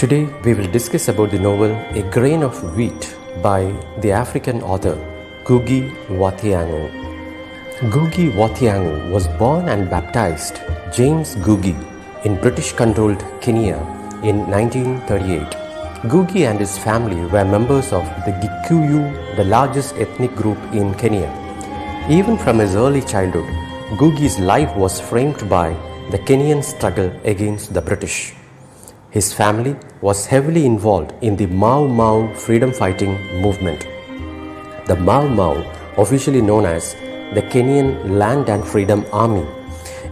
Today we will discuss about the novel A Grain of Wheat by the African author Ngugi Wa Thiong'o. Ngugi Wa Thiong'o was born and baptized James Ngugi in British-controlled Kenya in 1938. Ngugi and his family were members of the Gikuyu, the largest ethnic group in Kenya. Even from his early childhood, Ngugi's life was framed by the Kenyan struggle against the British. His family was heavily involved in the Mau Mau freedom fighting movement. The Mau Mau, officially known as the Kenyan Land and Freedom Army,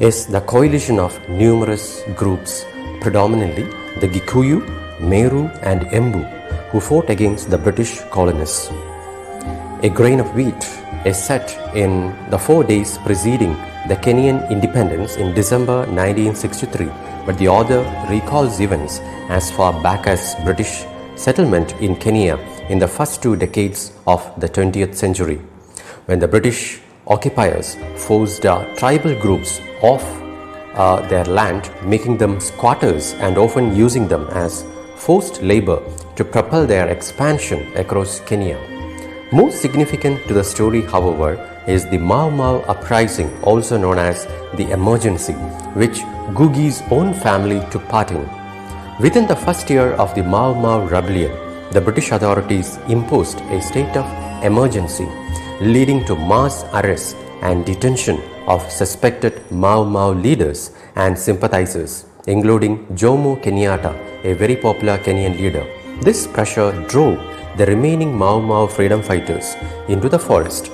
is the coalition of numerous groups, predominantly the Gikuyu, Meru and Embu, who fought against the British colonists. A Grain of Wheat is set in the 4 days preceding the Kenyan independence in December 1963, but the author recalls events as far back as British settlement in Kenya in the first 2 decades of the 20th century, when the British occupiers forced tribal groups off their land, making them squatters and often using them as forced labor to propel their expansion across Kenya. Most significant to the story, however, is the Mau Mau uprising, also known as the Emergency, which Ngugi's own family took part in. Within the first year of the Mau Mau rebellion, the British authorities imposed a state of emergency, leading to mass arrest and detention of suspected Mau Mau leaders and sympathizers, including Jomo Kenyatta, a very popular Kenyan leader. This pressure drove the remaining Mau Mau freedom fighters into the forest,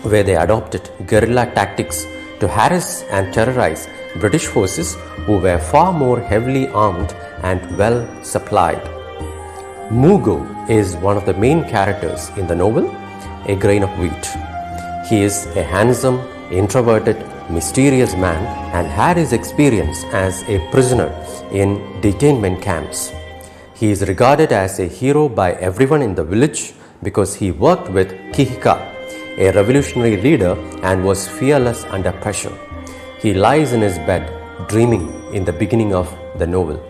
where they adopted guerrilla tactics to harass and terrorize British forces who were far more heavily armed and well supplied. Mugo is one of the main characters in the novel A Grain of Wheat. He is a handsome, introverted, mysterious man and had his experience as a prisoner in detainment camps. He is regarded as a hero by everyone in the village because he worked with Kihika, a revolutionary leader, and was fearless under pressure. He lies in his bed dreaming in the beginning of the novel.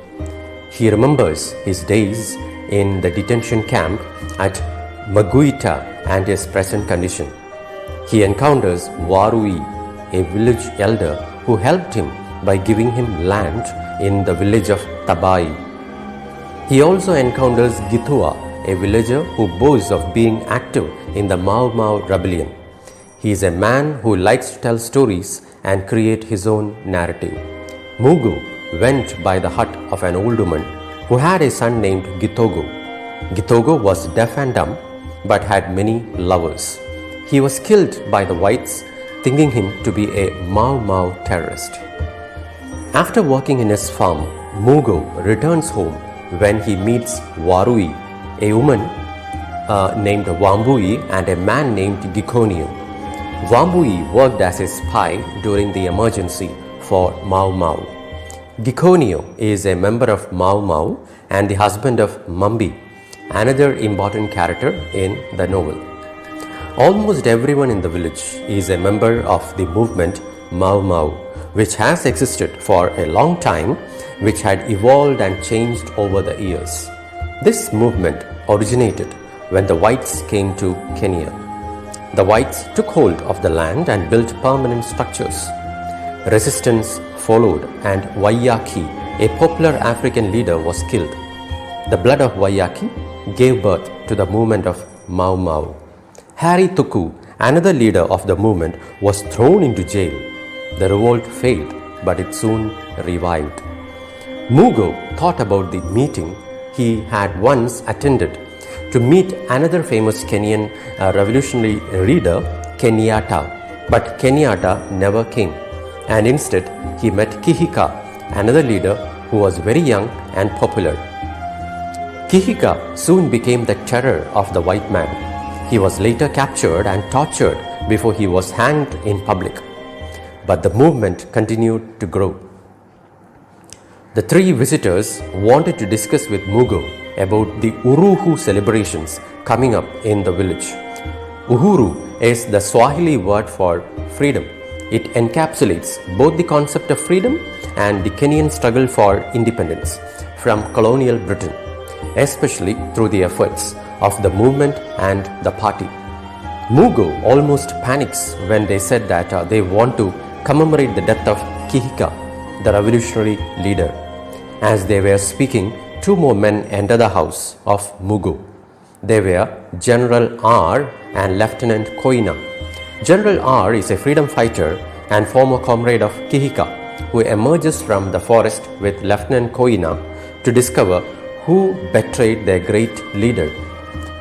He remembers his days in the detention camp at Maguita and his present condition. He encounters Warui, a village elder who helped him by giving him land in the village of Thabai. He also encounters Githua, a villager who boasts of being active in the Mau Mau rebellion. He is a man who likes to tell stories and create his own narrative. Mugo went by the hut of an old woman who had a son named Githogo. Githogo was deaf and dumb but had many lovers. He was killed by the whites, thinking him to be a Mau Mau terrorist. After working in his farm, Mugo returns home when he meets Warui, a woman named Wambui and a man named Gikonyo. Wambui worked as a spy during the emergency for Mau Mau. Gikonyo is a member of Mau Mau and the husband of Mumbi, another important character in the novel. Almost everyone in the village is a member of the movement Mau Mau, which has existed for a long time, which had evolved and changed over the years. This movement originated when the whites came to Kenya. The whites took hold of the land and built permanent structures. Resistance followed and Waiyaki, a popular African leader, was killed. The blood of Waiyaki gave birth to the movement of Mau Mau. Thuku, another leader of the movement, was thrown into jail. The revolt failed, but it soon revived. Mugo thought about the meeting he had once attended to meet another famous Kenyan revolutionary leader, Kenyatta, but Kenyatta never came, and instead he met Kihika, another leader who was very young and popular. Kihika soon became the terror of the white man. He was later captured and tortured before he was hanged in public. But the movement continued to grow. The 3 visitors wanted to discuss with Mugo about the Uhuru celebrations coming up in the village. Uhuru is the Swahili word for freedom. It encapsulates both the concept of freedom and the Kenyan struggle for independence. from colonial Britain, especially through the efforts of the movement and the party. Mugo almost panics when they said that they want to commemorate the death of Kihika, the revolutionary leader. As they were speaking, two more men entered the house of Mugo. They were General R and Lieutenant Koina. General R is a freedom fighter and former comrade of Kihika, who emerges from the forest with Lieutenant Koina to discover who betrayed their great leader.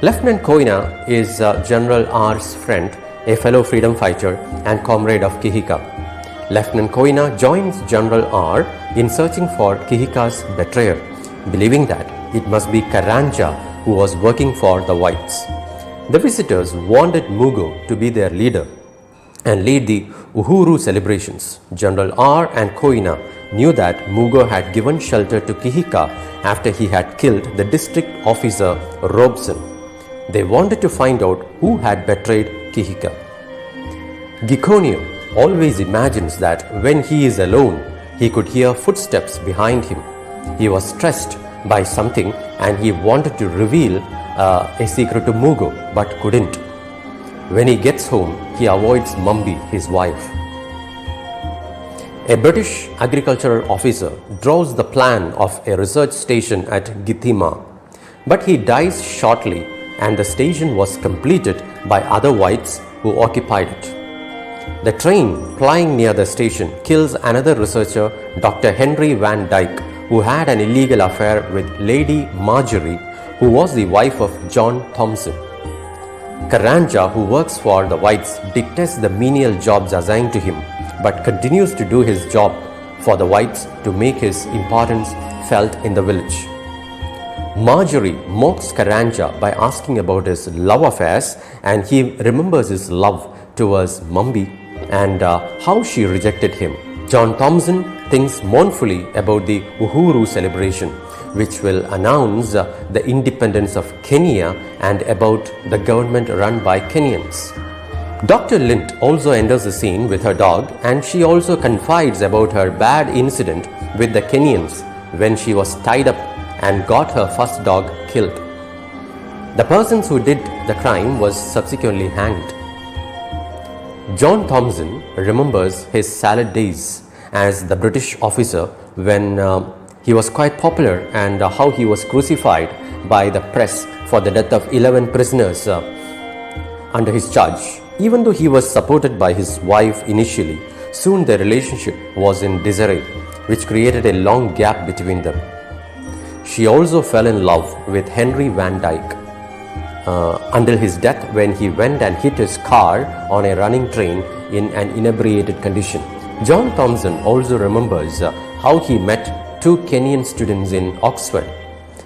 Lieutenant Koina is General R's friend, a fellow freedom fighter and comrade of Kihika. Lieutenant Koina joins General R in searching for Kihika's betrayer, believing that it must be Karanja who was working for the whites. The visitors wanted Mugo to be their leader and lead the Uhuru celebrations. General R and Koina knew that Mugo had given shelter to Kihika after he had killed the district officer Robson. They wanted to find out who had betrayed Kihika. Gikonyo always imagines that when he is alone, he could hear footsteps behind him. He was stressed by something and he wanted to reveal a secret to Mugo but couldn't. When he gets home, he avoids Mumbi, his wife. A British agricultural officer draws the plan of a research station at Githima, but he dies shortly and the station was completed by other whites who occupied it. The train plying near the station kills another researcher, Dr. Henry Van Dyke, who had an illegal affair with Lady Margery, who was the wife of John Thompson. Karanja, who works for the whites, detests the menial jobs assigned to him, but continues to do his job for the whites to make his importance felt in the village. Margery mocks Karanja by asking about his love affairs, and he remembers his love towards Mumbi and how she rejected him. John Thompson thinks mournfully about the Uhuru celebration, which will announce the independence of Kenya and about the government run by Kenyans. Dr. Litt also enters the scene with her dog, and she also confides about her bad incident with the Kenyans when she was tied up and got her first dog killed. The persons who did the crime was subsequently hanged. John Thompson remembers his salad days as the British officer when he was quite popular and how he was crucified by the press for the death of 11 prisoners under his charge. Even though he was supported by his wife initially, soon their relationship was in disarray, which created a long gap between them. She also fell in love with Henry Van Dyke until his death when he went and hit his car on a running train in an inebriated condition. John Thompson also remembers how he met two Kenyan students in Oxford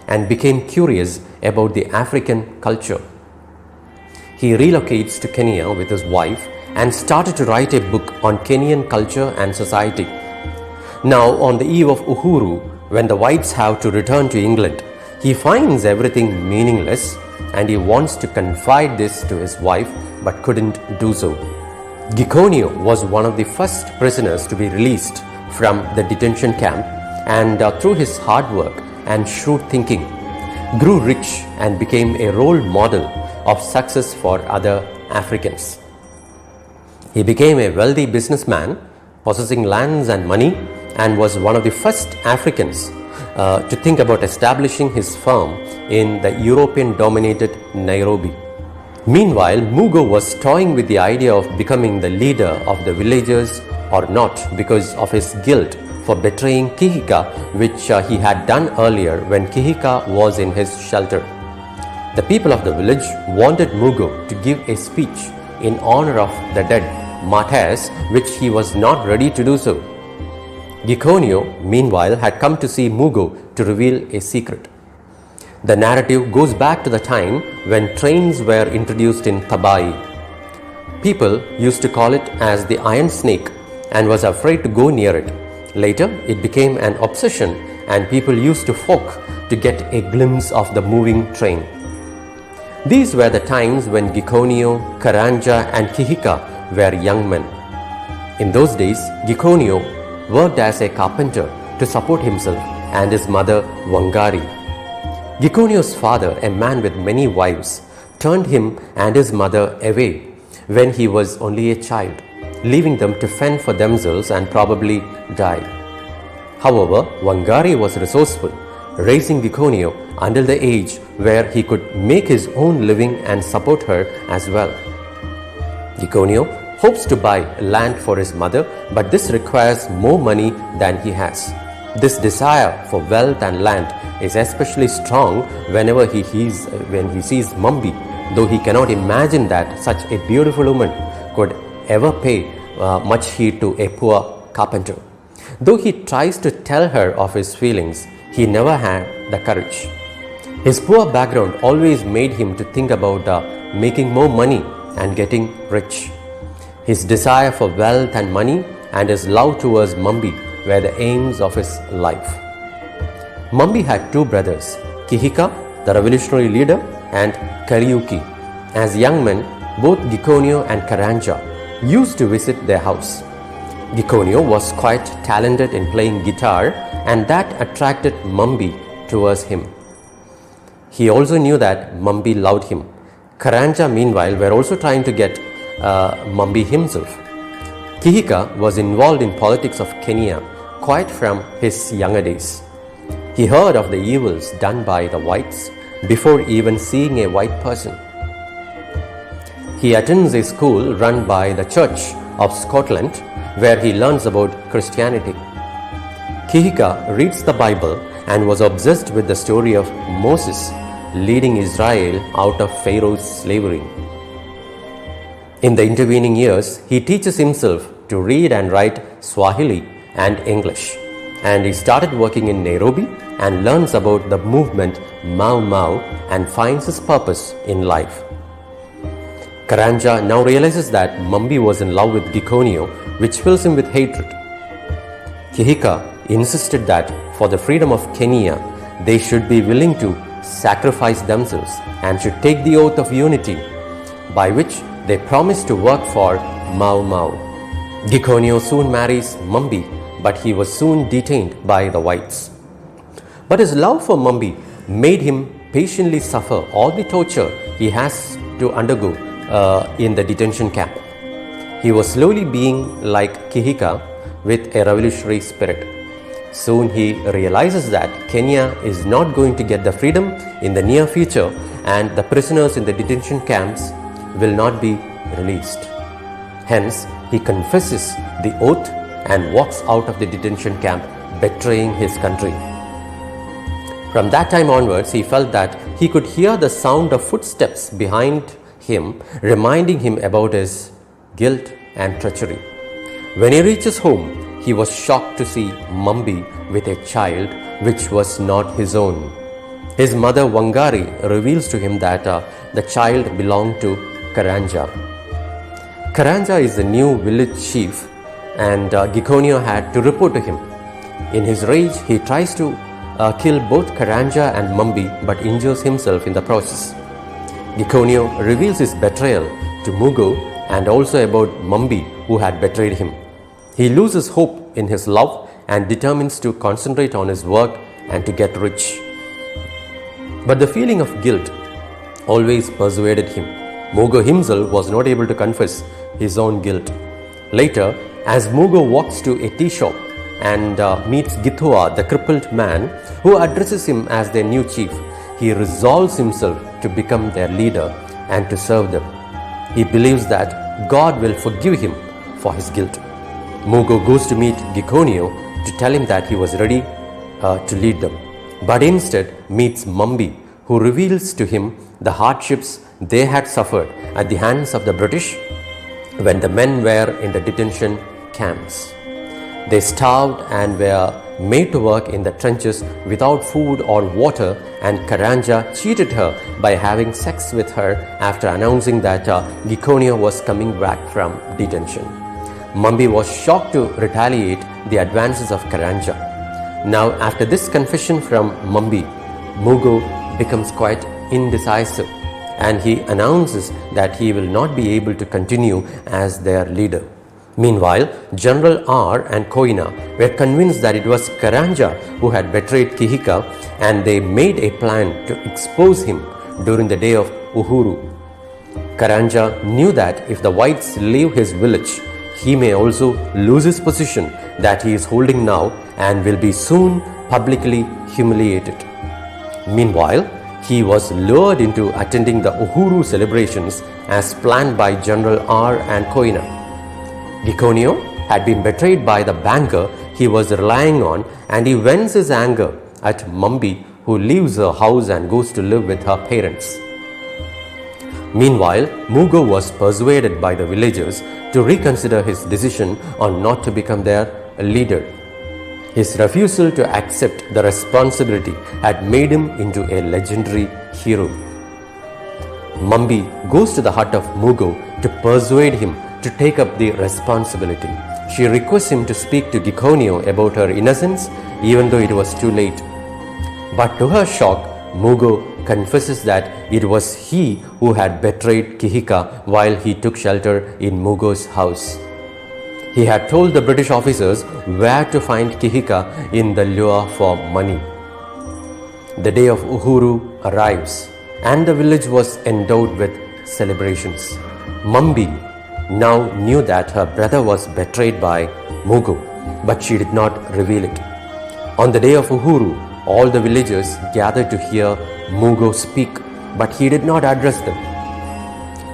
and became curious about the African culture. He relocates to Kenya with his wife and started to write a book on Kenyan culture and society. Now, on the eve of Uhuru, when the whites have to return to England, he finds everything meaningless and he wants to confide this to his wife but couldn't do so. Gikonyo was one of the first prisoners to be released from the detention camp and through his hard work and shrewd thinking, grew rich and became a role model of success for other Africans. He became a wealthy businessman possessing lands and money and was one of the first Africans to think about establishing his firm in the European-dominated Nairobi. Meanwhile, Mugo was toying with the idea of becoming the leader of the villagers or not because of his guilt for betraying Kihika, which he had done earlier when Kihika was in his shelter. The people of the village wanted Mugo to give a speech in honor of the dead martyrs, which he was not ready to do so. Gikonyo, meanwhile, had come to see Mugo to reveal a secret. The narrative goes back to the time when trains were introduced in Thabai. People used to call it as the Iron Snake and was afraid to go near it. Later, it became an obsession and people used to fork to get a glimpse of the moving train. These were the times when Gikonyo, Karanja and Kihika were young men. In those days, Gikonyo worked as a carpenter to support himself and his mother Wangari. Gikonyo's father, a man with many wives, turned him and his mother away when he was only a child, leaving them to fend for themselves and probably die. However, Wangari was resourceful, raising Gikonyo until the age where he could make his own living and support her as well. Gikonyo hopes to buy land for his mother, but this requires more money than he has. This desire for wealth and land is especially strong whenever he sees Mumbi, though he cannot imagine that such a beautiful woman could ever pay much heed to a poor carpenter. Though he tries to tell her of his feelings, he never had the courage. His poor background always made him to think about making more money and getting rich. His desire for wealth and money and his love towards Mumbi were the aims of his life. Mumbi had two brothers, Kihika, the revolutionary leader, and Kariuki. As young men, both Gikonyo and Karanja used to visit their house. Gikonyo was quite talented in playing guitar, and that attracted Mumbi towards him. He also knew that Mumbi loved him. Karanja, meanwhile, were also trying to get Mumbi himself. Kihika was involved in politics of Kenya quite from his younger days. He heard of the evils done by the whites before even seeing a white person. He attends a school run by the Church of Scotland, where he learns about Christianity. Kihika reads the Bible and was obsessed with the story of Moses leading Israel out of Pharaoh's slavery. In the intervening years, he teaches himself to read and write Swahili and English, and he started working in Nairobi and learns about the movement Mau Mau and finds his purpose in life. Karanja now realizes that Mumbi was in love with Gikonyo, which fills him with hatred. Kihika insisted that for the freedom of Kenya, they should be willing to sacrifice themselves and should take the oath of unity, by which they promised to work for Mau Mau. Gikonyo soon marries Mumbi, but he was soon detained by the whites. But his love for Mumbi made him patiently suffer all the torture he has to undergo in the detention camp. He was slowly being like Kihika with a revolutionary spirit. Soon he realizes that Kenya is not going to get the freedom in the near future, and the prisoners in the detention camps will not be released. Hence, he confesses the oath and walks out of the detention camp, betraying his country. From that time onwards, he felt that he could hear the sound of footsteps behind him, reminding him about his guilt and treachery. When he reaches home, he was shocked to see Mumbi with a child which was not his own. His mother Wangari reveals to him that the child belonged to Karanja. Karanja is the new village chief, and Gikonyo had to report to him. In his rage, he tries to kill both Karanja and Mumbi, but injures himself in the process. Gikonyo reveals his betrayal to Mugo and also about Mumbi, who had betrayed him. He loses hope in his love and determines to concentrate on his work and to get rich. But the feeling of guilt always persuaded him. Mugo himself was not able to confess his own guilt. Later, as Mugo walks to a tea shop and meets Githua, the crippled man, who addresses him as their new chief, he resolves himself to become their leader and to serve them. He believes that God will forgive him for his guilt. Mugo goes to meet Gikonyo to tell him that he was ready to lead them, but instead meets Mumbi, who reveals to him the hardships they had suffered at the hands of the British when the men were in the detention camps. They starved and were made to work in the trenches without food or water, and Karanja cheated her by having sex with her after announcing that Gikonyo was coming back from detention. Mumbi was shocked to retaliate the advances of Karanja. Now, after this confession from Mumbi, Mugo becomes quite indecisive, and he announces that he will not be able to continue as their leader. Meanwhile, General R and Koina were convinced that it was Karanja who had betrayed Kihika, and they made a plan to expose him during the day of Uhuru. Karanja knew that if the whites leave his village, he may also lose his position that he is holding now and will be soon publicly humiliated. Meanwhile, he was lured into attending the Uhuru celebrations as planned by General R and Koina. Gikonyo had been betrayed by the banker he was relying on, and he vents his anger at Mumbi, who leaves her house and goes to live with her parents. Meanwhile, Mugo was persuaded by the villagers to reconsider his decision on not to become their leader. His refusal to accept the responsibility had made him into a legendary hero. Mumbi goes to the hut of Mugo to persuade him to take up the responsibility. She requests him to speak to Gikonyo about her innocence, even though it was too late. But to her shock, Mugo confesses that it was he who had betrayed Kihika while he took shelter in Mugo's house. He had told the British officers where to find Kihika in the lure for money. The day of Uhuru arrives, and the village was endowed with celebrations. Mumbi now knew that her brother was betrayed by Mugo, but she did not reveal it. On the day of Uhuru, all the villagers gathered to hear Mugo speak, but he did not address them.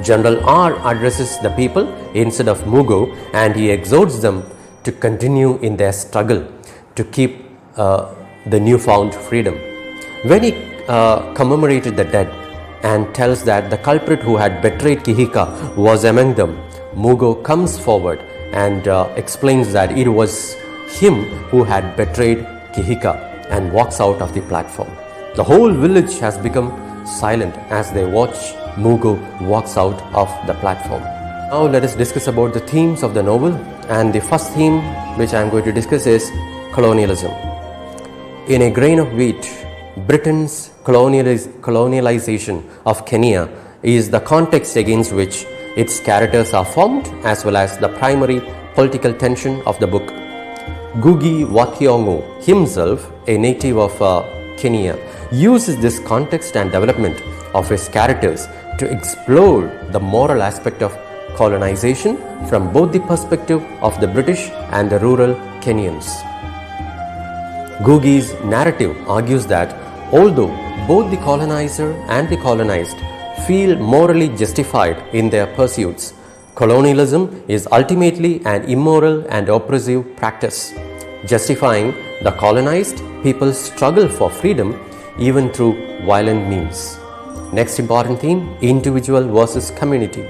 General R addresses the people instead of Mugo, and he exhorts them to continue in their struggle to keep the newfound freedom. When he commemorated the dead and tells that the culprit who had betrayed Kihika was among them, Mugo comes forward and explains that it was him who had betrayed Kihika and walks out of the platform. The whole village has become silent as they watch Mugo walks out of the platform. Now let us discuss about the themes of the novel, and the first theme which I am going to discuss is colonialism. In A Grain of Wheat, Britain's colonialization of Kenya is the context against which its characters are formed, as well as the primary political tension of the book. Ngugi Wa Thiong'o, himself a native of Kenya, uses this context and development of his characters to explore the moral aspect of colonization from both the perspective of the British and the rural Kenyans. Ngugi's narrative argues that although both the colonizer and the colonized feel morally justified in their pursuits, colonialism is ultimately an immoral and oppressive practice, justifying the colonized people's struggle for freedom even through violent means. Next important theme, individual versus community.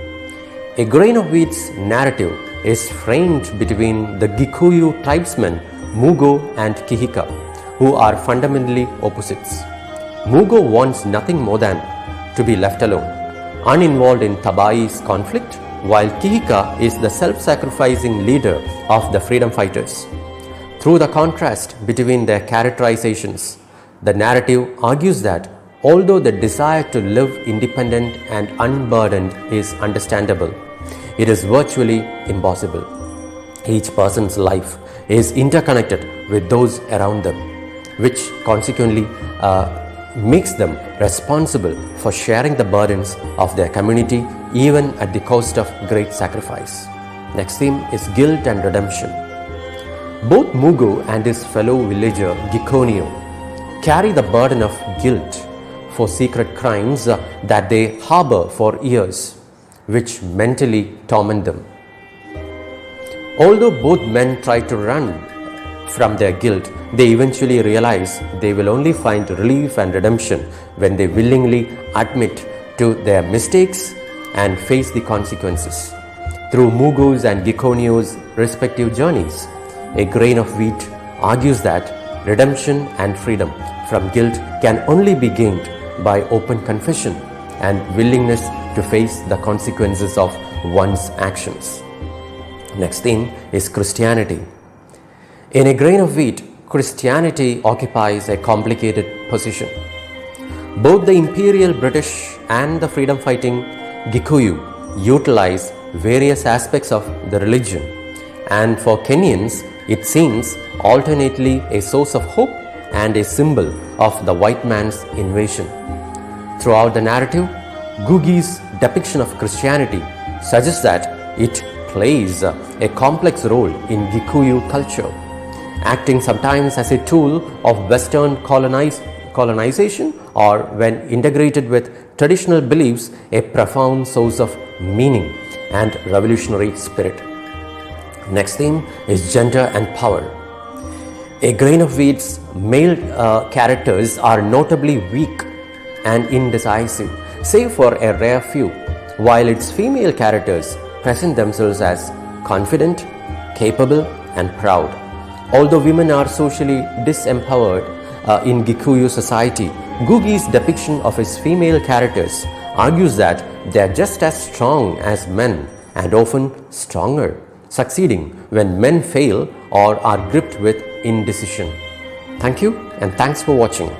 A Grain of Wheat's narrative is framed between the Gikuyu tribesmen Mugo and Kihika, who are fundamentally opposites. Mugo wants nothing more than to be left alone, uninvolved in Thabai's conflict, while Kihika is the self-sacrificing leader of the freedom fighters. Through the contrast between their characterizations, the narrative argues that although the desire to live independent and unburdened is understandable, it is virtually impossible. Each person's life is interconnected with those around them, which consequently makes them responsible for sharing the burdens of their community even at the cost of great sacrifice. Next theme is guilt and redemption. Both Mugo and his fellow villager Gikonyo carry the burden of guilt for secret crimes that they harbor for years, which mentally torment them. Although both men try to run from their guilt, they eventually realize they will only find relief and redemption when they willingly admit to their mistakes and face the consequences. Through Mugo's and Gikonyo's respective journeys, A Grain of Wheat argues that redemption and freedom from guilt can only be gained by open confession and willingness to face the consequences of one's actions. Next theme is Christianity. In A Grain of Wheat, Christianity occupies a complicated position. Both the Imperial British and the freedom-fighting Gikuyu utilize various aspects of the religion and for Kenyans, it seems alternately a source of hope and a symbol of the white man's invasion. Throughout the narrative, Ngugi's depiction of Christianity suggests that it plays a complex role in Gikuyu culture, acting sometimes as a tool of Western colonization, or when integrated with traditional beliefs, a profound source of meaning and revolutionary spirit. Next theme is gender and power. A grain of wheat's male characters are notably weak and indecisive, save for a rare few, while its female characters present themselves as confident, capable, and proud. Although women are socially disempowered in Gikuyu society, Ngugi's depiction of his female characters argues that they are just as strong as men and often stronger, succeeding when men fail or are gripped with indecision. Thank you and thanks for watching.